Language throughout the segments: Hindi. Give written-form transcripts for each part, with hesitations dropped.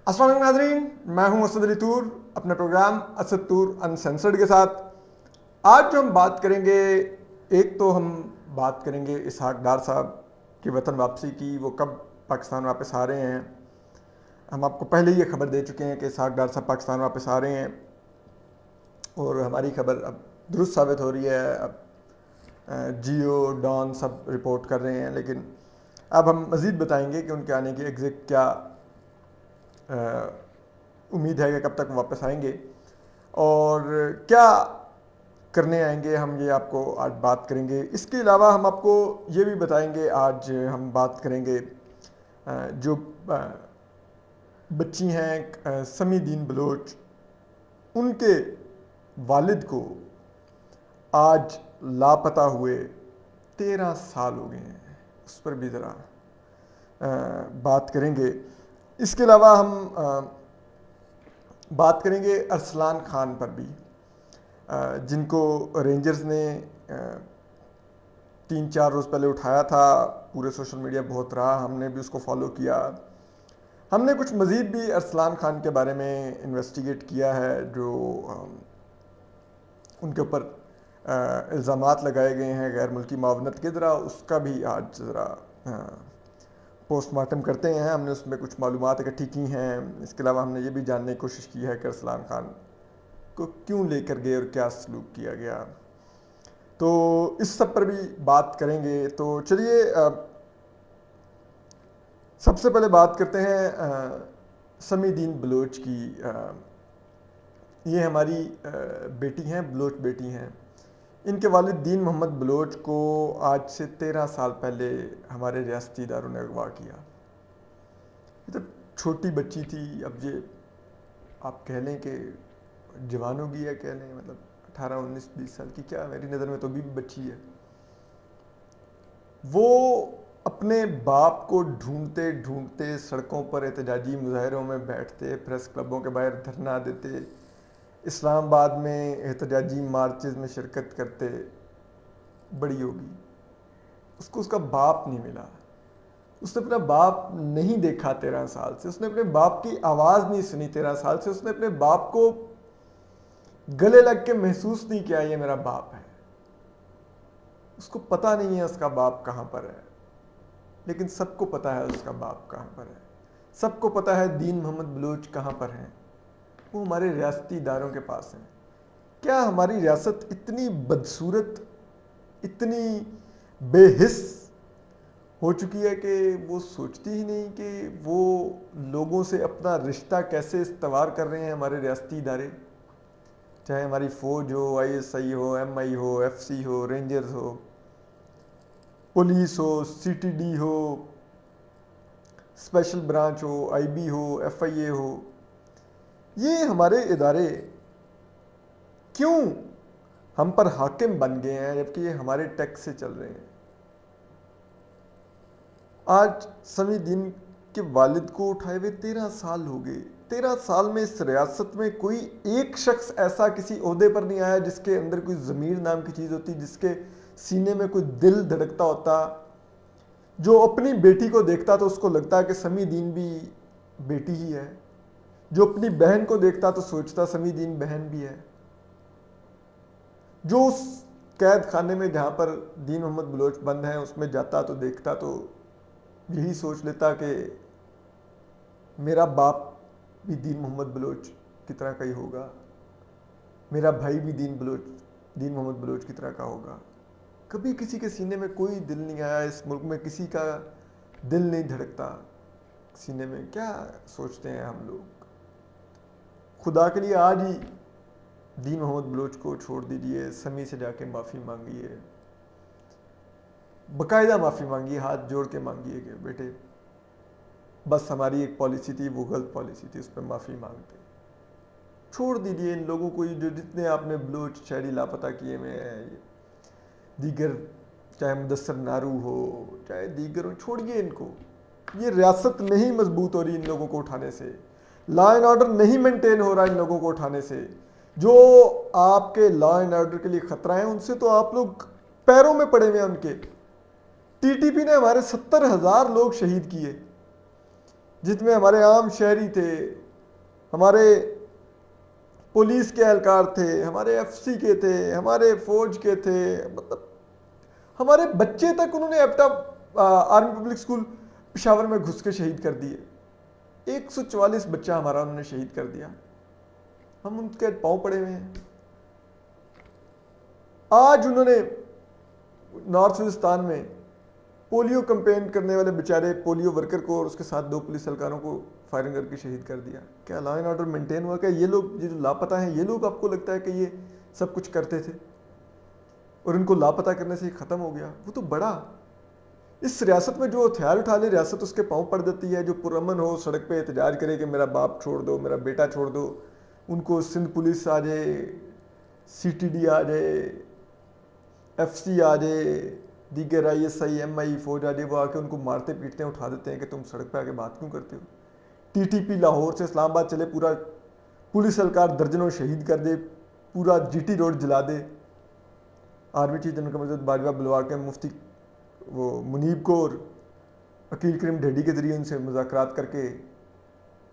अस्सलाम वालेकुम नाज़रीन, मैं हूं असद अली तूर अपने प्रोग्राम असद तूर अनसेंसर्ड के साथ। आज जो हम बात करेंगे, एक तो हम बात करेंगे इसहाक डार साहब की वतन वापसी की। वो कब पाकिस्तान वापस आ रहे हैं। हम आपको पहले ही ये खबर दे चुके हैं कि इसहाक डार साहब पाकिस्तान वापस आ रहे हैं और हमारी खबर अब दुरुस्त साबित हो रही है। अब जियो डॉन सब रिपोर्ट कर रहे हैं, लेकिन अब हम मज़ीद बताएंगे कि उनके आने की एग्जैक्ट क्या उम्मीद है कि कब तक वापस आएंगे और क्या करने आएंगे। हम ये आपको आज बात करेंगे। इसके अलावा हम आपको ये भी बताएंगे, आज हम बात करेंगे जो बच्ची हैं समी दीन बलोच, उनके वालिद को आज लापता हुए 13 साल हो गए हैं, उस पर भी ज़रा बात करेंगे। इसके अलावा हम बात करेंगे अरसलान खान पर भी, जिनको रेंजर्स ने 3-4 रोज़ पहले उठाया था। पूरे सोशल मीडिया बहुत रहा, हमने भी उसको फॉलो किया। हमने कुछ मज़ीद भी अरसलान खान के बारे में इन्वेस्टिगेट किया है, जो उनके ऊपर इल्ज़ामात लगाए गए हैं गैर मुल्की मावनत के। ज़रा उसका भी आज ज़रा पोस्टमार्टम करते हैं। हमने उसमें कुछ मालूमात इकट्ठी की हैं। इसके अलावा हमने ये भी जानने की कोशिश की है कि अरसलान खान को क्यों लेकर गए और क्या सलूक किया गया। तो इस सब पर भी बात करेंगे। तो चलिए सबसे पहले बात करते हैं समी दीन बलोच की। ये हमारी बेटी हैं, बलोच बेटी हैं। इनके वालिद दीन मोहम्मद बलोच को आज से 13 साल पहले हमारे रियासती इदारों ने अगवा किया। ये तो छोटी बच्ची थी। अब ये आप कह लें कि जवान होगी या कह लें मतलब 18, 19, 20 साल की, क्या मेरी नज़र में तो भी बच्ची है। वो अपने बाप को ढूंढते ढूंढते सड़कों पर एहतजाजी मुजाहरों में बैठते, प्रेस क्लबों के बाहर धरना देते, इस्लामाबाद में एहतजाजी मार्चेस में शिरकत करते बड़ी होगी। उसको उसका बाप नहीं मिला। उसने अपना बाप नहीं देखा 13 साल से। उसने अपने बाप की आवाज़ नहीं सुनी 13 साल से। उसने अपने बाप को गले लग के महसूस नहीं किया ये मेरा बाप है। उसको पता नहीं है उसका बाप कहाँ पर है, लेकिन सबको पता है उसका बाप कहाँ पर है। सबको पता है दीन मोहम्मद बलोच कहाँ पर हैं। वो हमारे रियासती इदारों के पास हैं। क्या हमारी रियासत इतनी बदसूरत, इतनी बेहिस हो चुकी है कि वो सोचती ही नहीं कि वो लोगों से अपना रिश्ता कैसे इस्तवार कर रहे हैं। हमारे रियासती इदारे, चाहे हमारी फ़ौज हो, ISI हो, MI हो, FC हो, रेंजर्स हो, पुलिस हो, CTD हो, स्पेशल ब्रांच हो, IB हो, FIA हो, ये हमारे इदारे क्यों हम पर हाकिम बन गए हैं जबकि ये हमारे टैक्स से चल रहे हैं। आज समी दीन के वालिद को उठाए हुए 13 साल हो गए। 13 साल में इस रियासत में कोई एक शख्स ऐसा किसी ओहदे पर नहीं आया जिसके अंदर कोई ज़मीर नाम की चीज़ होती, जिसके सीने में कोई दिल धड़कता होता, जो अपनी बेटी को देखता तो उसको लगता है कि समी दीन भी बेटी ही है, जो अपनी बहन को देखता तो सोचता समी दीन बहन भी है, जो उस कैद खाने में जहाँ पर दीन मोहम्मद बलोच बंद हैं उसमें जाता तो देखता तो यही सोच लेता कि मेरा बाप भी दीन मोहम्मद बलोच की तरह का ही होगा, मेरा भाई भी दीन मोहम्मद बलोच की तरह का होगा। कभी किसी के सीने में कोई दिल नहीं आया। इस मुल्क में किसी का दिल नहीं धड़कता सीने में। क्या सोचते हैं हम लोग। खुदा के लिए आज ही दीन मोहम्मद बलोच को छोड़ दीजिए। समी से जाके माफ़ी मांगिए, बाकायदा माफ़ी मांगिए, हाथ जोड़ के मांगिए कि बेटे बस हमारी एक पॉलिसी थी, वो गलत पॉलिसी थी, उस पर माफ़ी मांगते। छोड़ दीजिए इन लोगों को। जो जितने आपने बलोच शहरी लापता किए हुए हैं, दीगर चाहे मुदस्सर नारू हो चाहे दीगर हो, छोड़िए इनको। ये रियासत नहीं मजबूत हो रही इन लोगों को उठाने से। लॉ एंड ऑर्डर नहीं मेंटेन हो रहा इन लोगों को उठाने से। जो आपके लॉ एंड ऑर्डर के लिए खतरा है उनसे तो आप लोग पैरों में पड़े हुए हैं उनके। TTP ने हमारे 70,000 लोग शहीद किए। जिसमें हमारे आम शहरी थे, हमारे पुलिस के एहलकार थे, हमारे एफसी के थे, हमारे फौज के थे, मतलब हमारे बच्चे तक उन्होंने एप्टा आर्मी पब्लिक स्कूल पेशावर में घुस के शहीद कर दिए। 144 बच्चा हमारा उन्होंने शहीद कर दिया। हम उनके पांव पड़े हुए हैं। आज उन्होंने नॉर्थ वजिस्तान में पोलियो कैंपेन करने वाले बेचारे पोलियो वर्कर को और उसके साथ 2 पुलिस एहलकारों को फायरिंग करके शहीद कर दिया। क्या लॉ एंड ऑर्डर मेंटेन हुआ? क्या ये लोग जो लापता हैं, ये लोग आपको लगता है कि ये सब कुछ करते थे और इनको लापता करने से ख़त्म हो गया? वो तो बड़ा, इस रियासत में जो हथियार उठा ले रियासत उसके पाँव पड़ देती है। जो पुरअमन हो, सड़क पे एहतजाज करे कि मेरा बाप छोड़ दो, मेरा बेटा छोड़ दो, उनको सिंध पुलिस आ जाए, CTD आ जाए, FC आ जाए, दीगर ISI MI फौज आ जाए, वो आके उनको मारते पीटते हैं, उठा देते हैं कि तुम सड़क पे आके बात क्यों करते हो। TTP लाहौर से इस्लामाबाद चले, पूरा पुलिस एहलकार दर्जनों शहीद कर दे, पूरा GT रोड जला दे। आर्मी चीफ जनरल कमर बाजवा बुलवा के मुफ्ती वो मुनीब को और अकील करीम ढेडी के ज़रिए उनसे मुज़ाकरात करके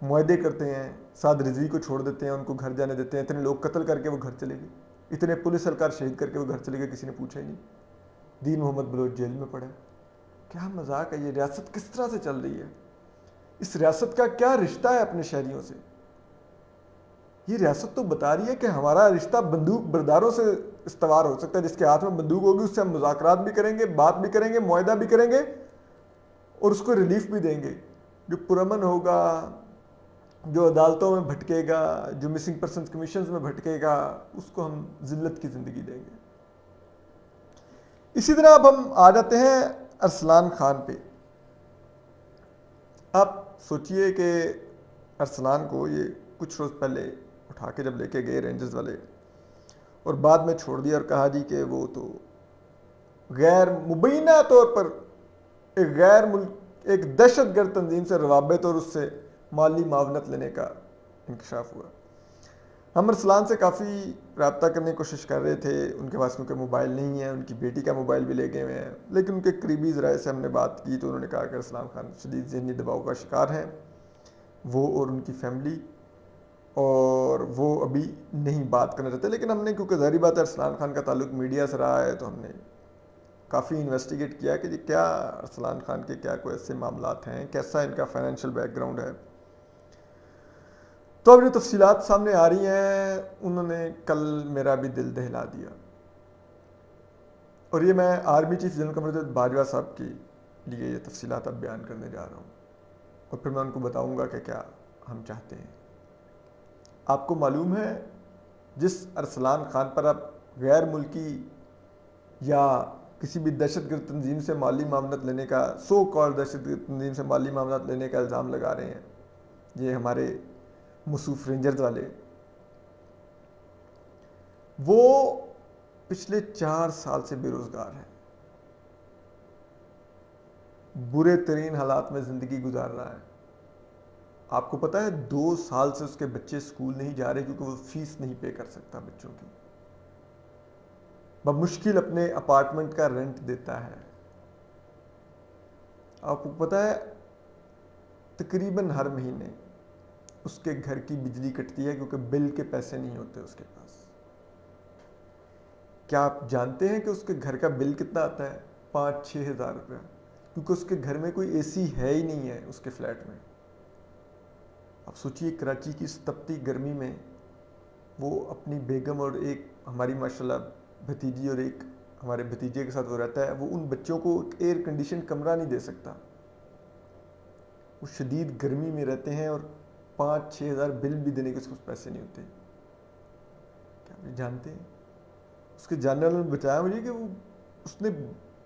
मुआहदे करते हैं, साद रिजवी को छोड़ देते हैं, उनको घर जाने देते हैं। इतने लोग कत्ल करके वो घर चले गए, इतने पुलिस एहलकार शहीद करके वो घर चले गए, किसी ने पूछा ही नहीं। दीन मोहम्मद बलोच जेल में पड़ा। क्या मजाक है? ये रियासत किस तरह से चल रही है? इस रियासत का क्या रिश्ता है अपने शहरियों से? ये रियासत तो बता रही है कि हमारा रिश्ता बंदूक बरदारों से इस्तवार हो सकता है। जिसके हाथ में बंदूक होगी उससे हम मुज़ाकरात भी करेंगे, बात भी करेंगे, मुआहदा भी करेंगे और उसको रिलीफ भी देंगे। जो पुरअमन होगा, जो अदालतों में भटकेगा, जो मिसिंग पर्सन कमीशन में भटकेगा, उसको हम जिल्लत की ज़िंदगी देंगे। इसी तरह अब हम आ जाते हैं अरसलान खान पे। आप सोचिए कि अरसलान को ये कुछ रोज़ पहले उठा के जब लेके गए रेंजर्स वाले और बाद में छोड़ दिया और कहा जी कि वो तो गैर मुबैना तौर पर एक दहशतगर्द तंजीम से रवाबित और उससे माली मावनत लेने का इंकशाफ हुआ। हम अरसलान से काफ़ी रब्ता करने की कोशिश कर रहे थे। उनके पास क्योंकि मोबाइल नहीं है, उनकी बेटी का मोबाइल भी ले गए हुए हैं, लेकिन उनके करीबी ज़राए से हमने बात की तो उन्होंने कहा कि अरसलान खान शदीद ज़हनी दबाव का शिकार हैं, वो और उनकी फैमिली, और वो अभी नहीं बात करना चाहते। लेकिन हमने, क्योंकि ज़ाहिर बात है अरसलान खान का ताल्लुक मीडिया से रहा है, तो हमने काफ़ी इन्वेस्टिगेट किया कि जी क्या अरसलान खान के क्या कोई ऐसे मामलात हैं, कैसा इनका फाइनेंशियल बैकग्राउंड है। तो अब जो तफसीलात सामने आ रही हैं, उन्होंने कल मेरा भी दिल दहला दिया। और ये मैं आर्मी चीफ जनरल कमर बाजवा साहब के लिए ये तफसीलात अब बयान करने जा रहा हूँ और फिर मैं उनको बताऊँगा कि क्या हम चाहते हैं। आपको मालूम है, जिस अरसलान खान पर आप गैर मुल्की या किसी भी दहशतगर्द तंजीम से माली मामलत लेने का, सो कॉल्ड दहशतगर्द तंजीम से माली मामलत लेने का इल्ज़ाम लगा रहे हैं, ये हमारे मसूफ रेंजर्स वाले, वो पिछले 4 साल से बेरोज़गार हैं, बुरे तरीन हालात में ज़िंदगी गुजार रहा है। आपको पता है 2 साल से उसके बच्चे स्कूल नहीं जा रहे क्योंकि वो फीस नहीं पे कर सकता बच्चों की। बमुश्किल अपने अपार्टमेंट का रेंट देता है। आपको पता है तकरीबन हर महीने उसके घर की बिजली कटती है क्योंकि बिल के पैसे नहीं होते उसके पास। क्या आप जानते हैं कि उसके घर का बिल कितना आता है? 5-6 हज़ार रुपया, क्योंकि उसके घर में कोई एसी है ही नहीं है उसके फ्लैट में। आप सोचिए कराची की इस तपती गर्मी में वो अपनी बेगम और एक हमारी माशाल्लाह भतीजी और एक हमारे भतीजे के साथ वो रहता है, वो उन बच्चों को एयर कंडीशन कमरा नहीं दे सकता। वो शदीद गर्मी में रहते हैं और 5-6 हज़ार बिल भी देने के उसको पैसे नहीं होते। क्या आप जानते हैं? उसके जानने वालों ने बताया मुझे कि वो उसने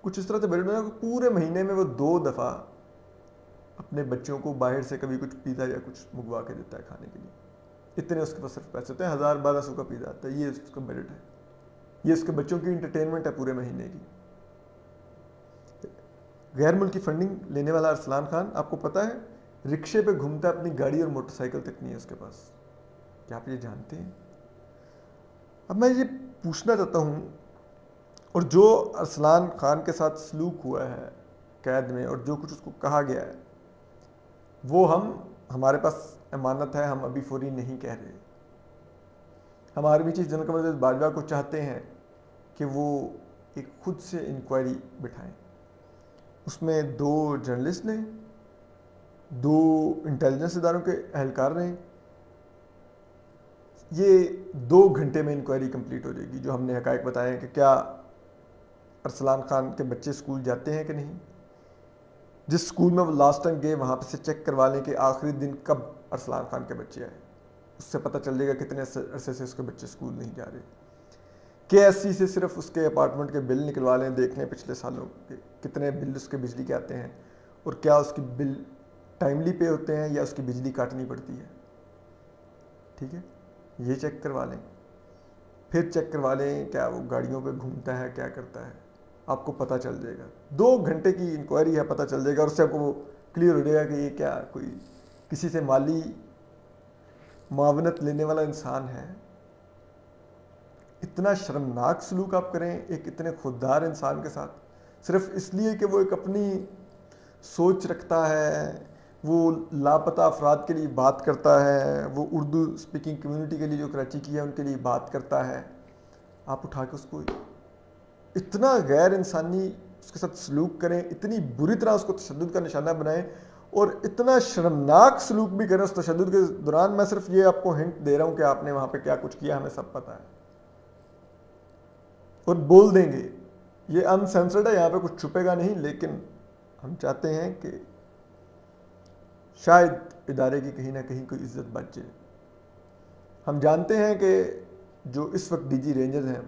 कुछ इस तरह से बजट बनाया पूरे महीने में वो 2 दफ़ा अपने बच्चों को बाहर से कभी कुछ पिज़्ज़ा या कुछ मंगवा के देता है खाने के लिए। इतने उसके पास सिर्फ पैसे होते हैं, 1000-1200 का पिज़्ज़ा आता है, ये उसका बजट है। ये उसके बच्चों की इंटरटेनमेंट है पूरे महीने की। गैर मुल्की फंडिंग लेने वाला अरसलान खान, आपको पता है, रिक्शे पे घूमता है, अपनी गाड़ी और मोटरसाइकिल तक नहीं है उसके पास। क्या आप ये जानते हैं? अब मैं ये पूछना चाहता हूँ, और जो अरसलान खान के साथ सलूक हुआ है कैद में और जो कुछ उसको कहा गया है, वो हमारे पास अमानत है, हम अभी फौरी नहीं कह रहे। हम आर्मी चीफ जनरल कमर बाजवा को चाहते हैं कि वो एक खुद से इंक्वायरी बिठाएं। उसमें 2 जर्नलिस्ट ने, 2 इंटेलिजेंस इदारों के एहलकार ने। ये 2 घंटे में इंक्वायरी कंप्लीट हो जाएगी। जो हमने हकायक बताए हैं कि क्या अरसलान खान के बच्चे स्कूल जाते हैं कि नहीं, जिस स्कूल में वो लास्ट टाइम गए वहाँ पे से चेक करवा लें कि आखिरी दिन कब अरसलान खान के बच्चे आए। उससे पता चल जाएगा कितने अरसे से उसके बच्चे स्कूल नहीं जा रहे। KSC से सिर्फ उसके अपार्टमेंट के बिल निकलवा लें, देख लें पिछले सालों के कितने बिल उसके बिजली के आते हैं और क्या उसकी बिल टाइमली पे होते हैं या उसकी बिजली काटनी पड़ती है। ठीक है, ये चेक करवा लें। फिर चेक करवा लें क्या वो गाड़ियों पे घूमता है, क्या करता है, आपको पता चल जाएगा। 2 घंटे की इंक्वायरी है, पता चल जाएगा और उससे आपको क्लियर हो जाएगा कि ये क्या कोई किसी से माली मुआवनत लेने वाला इंसान है। इतना शर्मनाक सलूक आप करें एक इतने खुददार इंसान के साथ, सिर्फ इसलिए कि वो एक अपनी सोच रखता है, वो लापता अफराद के लिए बात करता है, वो उर्दू स्पीकिंग कम्युनिटी के लिए जो कराची की है उनके लिए बात करता है। आप उठा के उसको इतना गैर इंसानी उसके साथ सलूक करें, इतनी बुरी तरह उसको तशद्दुद का निशाना बनाएं और इतना शर्मनाक सलूक भी करें उस तशद्दुद के दौरान। मैं सिर्फ ये आपको हिंट दे रहा हूँ कि आपने वहाँ पे क्या कुछ किया, हमें सब पता है और बोल देंगे। ये अनसेंसर्ड है, यहाँ पे कुछ छुपेगा नहीं, लेकिन हम चाहते हैं कि शायद इदारे की कहीं ना कहीं कोई इज्जत बच जाए। हम जानते हैं कि जो इस वक्त DG रेंजर्स हैं,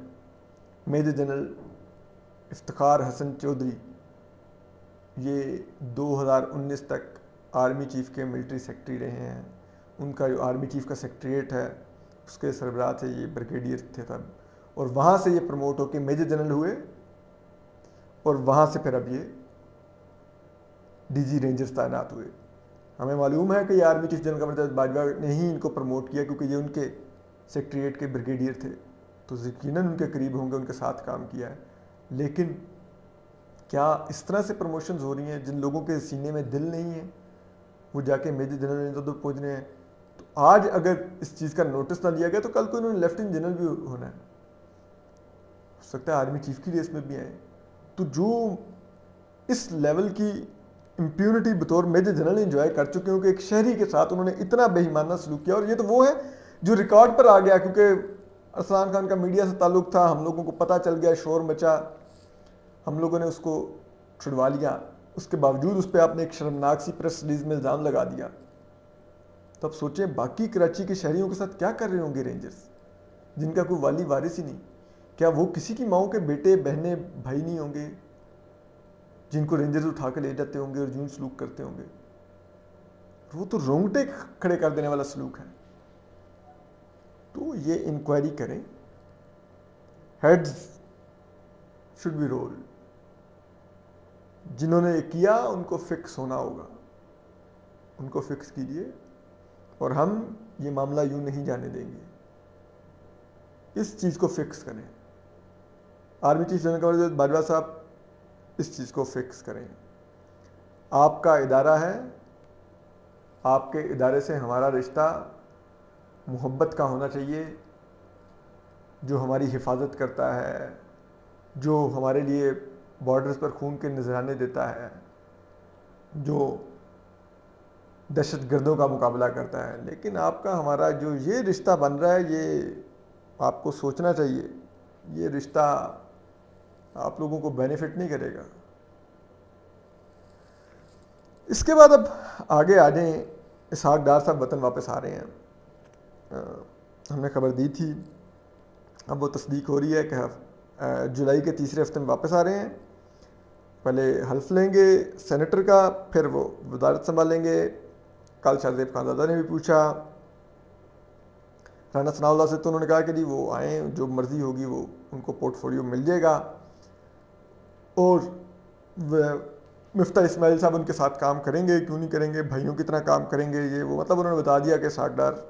मेजर जनरल इफ्तिखार हसन चौधरी, ये 2019 तक आर्मी चीफ के मिलिट्री सेक्रेटरी रहे हैं। उनका जो आर्मी चीफ का सेक्रेटरीट है उसके सरबराह थे, ये ब्रिगेडियर थे तब, और वहाँ से ये प्रमोट होकर मेजर जनरल हुए और वहाँ से फिर अब ये DG रेंजर्स तैनात हुए। हमें मालूम है कि ये आर्मी चीफ जनरल कमर बाजवा ने ही इनको प्रमोट किया क्योंकि ये उनके सेक्रेटरीट के ब्रिगेडियर थे, तो यकीनन उनके करीब होंगे, उनके साथ काम किया है। लेकिन क्या इस तरह से प्रमोशंस हो रही हैं जिन लोगों के सीने में दिल नहीं है, वो जाके मेजर जनरल तो पहुँच रहे हैं। तो आज अगर इस चीज़ का नोटिस ना लिया गया तो कल को इन्होंने लेफ्टिनेंट जनरल भी होना है, हो सकता है आर्मी चीफ की रेस में भी आए। तो जो इस लेवल की इम्प्यूनिटी बतौर मेजर जनरल इंजॉय कर चुके हैं कि एक शहरी के साथ उन्होंने इतना बेईमाना सलूक किया, और ये तो वो है जो रिकॉर्ड पर आ गया क्योंकि अरसलान खान का मीडिया से ताल्लुक था, हम लोगों को पता चल गया, शोर मचा, हम लोगों ने उसको छुड़वा लिया। उसके बावजूद उस पर आपने एक शर्मनाक सी प्रेस रिलीज में इल्ज़ाम लगा दिया। तो अब सोचें बाकी कराची के शहरियों के साथ क्या कर रहे होंगे रेंजर्स, जिनका कोई वाली वारिस ही नहीं। क्या वो किसी की माओ के बेटे बहने भाई नहीं होंगे जिनको रेंजर्स उठा के ले जाते होंगे और जून सलूक करते होंगे? वो तो रोंगटे खड़े कर देने वाला सलूक है। तो ये इंक्वायरी करें, हेड्स शुड बी रोल्ड। जिन्होंने किया उनको फिक्स होना होगा, उनको फिक्स कीजिए और हम ये मामला यूं नहीं जाने देंगे। इस चीज़ को फिक्स करें। आर्मी चीफ जनरल बाजवा साहब इस चीज़ को फिक्स करें। आपका इदारा है, आपके इदारे से हमारा रिश्ता मोहब्बत का होना चाहिए, जो हमारी हिफाजत करता है, जो हमारे लिए बॉर्डर्स पर खून के नजराने देता है, जो दहशतगर्दों का मुकाबला करता है। लेकिन आपका हमारा जो ये रिश्ता बन रहा है, ये आपको सोचना चाहिए, ये रिश्ता आप लोगों को बेनिफिट नहीं करेगा। इसके बाद अब आगे आ जाएं, इसहाक डार साहब वतन वापस आ रहे हैं। हमने खबर दी थी, अब वो तस्दीक हो रही है कि जुलाई के तीसरे हफ्ते में वापस आ रहे हैं। पहले हल्फ लेंगे सेनेटर का, फिर वो वजारत संभालेंगे। कल शाहजेब खानजादा ने भी पूछा राना सनाउल्लाह से, तो उन्होंने कहा कि जी वो आए, जो मर्ज़ी होगी वो उनको पोर्टफोलियो मिल जाएगा। और मिफ्ता इस्माइल साहब उनके साथ काम करेंगे, क्यों नहीं करेंगे, भाइयों की तरह काम करेंगे। ये वो मतलब उन्होंने बता दिया कि इसहाक डार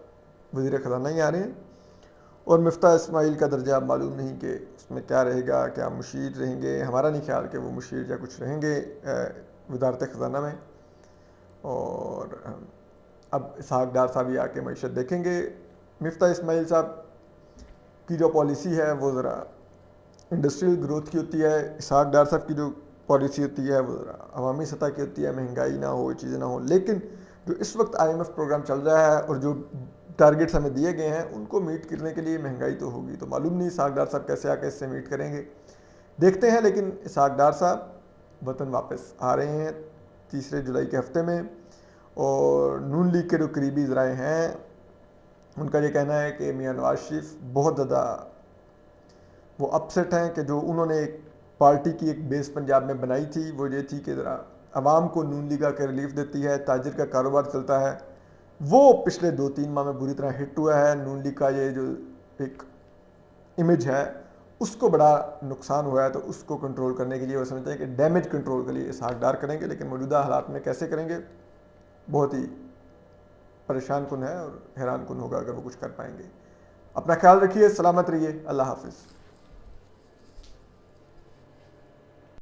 वज़ीर ख़जाना ही आ रहे हैं। और मिफ्ता इस्माइल का दर्जा मालूम नहीं कि उसमें क्या रहेगा, क्या मुशीर रहेंगे। हमारा नहीं ख्याल कि वो मुशीर या कुछ रहेंगे वज़ारत ख़जाना में। और अब इसहाक डार साहब ही आके मईशत देखेंगे। मिफ्ता इस्माइल साहब की जो पॉलिसी है वो ज़रा इंडस्ट्रियल ग्रोथ की होती है, इसहाक डार साहब की जो पॉलिसी होती है वो ज़रा अवामी सतह की होती है, महंगाई ना हो, चीज़ें ना हो। लेकिन जो इस वक्त IMF प्रोग्राम चल रहा है और जो टारगेट्स हमें दिए गए हैं उनको मीट करने के लिए महंगाई तो होगी, तो मालूम नहीं इसहाक डार साहब कैसे आके इससे मीट करेंगे, देखते हैं। लेकिन इसहाक डार साहब वतन वापस आ रहे हैं 3 जुलाई के हफ्ते में, और नून लीग के जो करीबी ज़राए हैं उनका ये कहना है कि मियां नवाज शरीफ बहुत ज़्यादा वो अपसेट हैं कि जो उन्होंने एक पार्टी की एक बेस पंजाब में बनाई थी वो ये थी कि ज़रा आवाम को नून लीग आकर रिलीफ देती है, ताजिर का कारोबार चलता है, वो पिछले 2-3 माह में बुरी तरह हिट हुआ है। नून लीग का ये जो एक इमेज है उसको बड़ा नुकसान हुआ है, तो उसको कंट्रोल करने के लिए वो समझते हैं कि डैमेज कंट्रोल के लिए इसहाक डार करेंगे, लेकिन मौजूदा हालात में कैसे करेंगे बहुत ही परेशान कुन है और हैरान कुन होगा अगर वो कुछ कर पाएंगे। अपना ख्याल रखिए, सलामत रहिए, अल्लाह हाफिज़।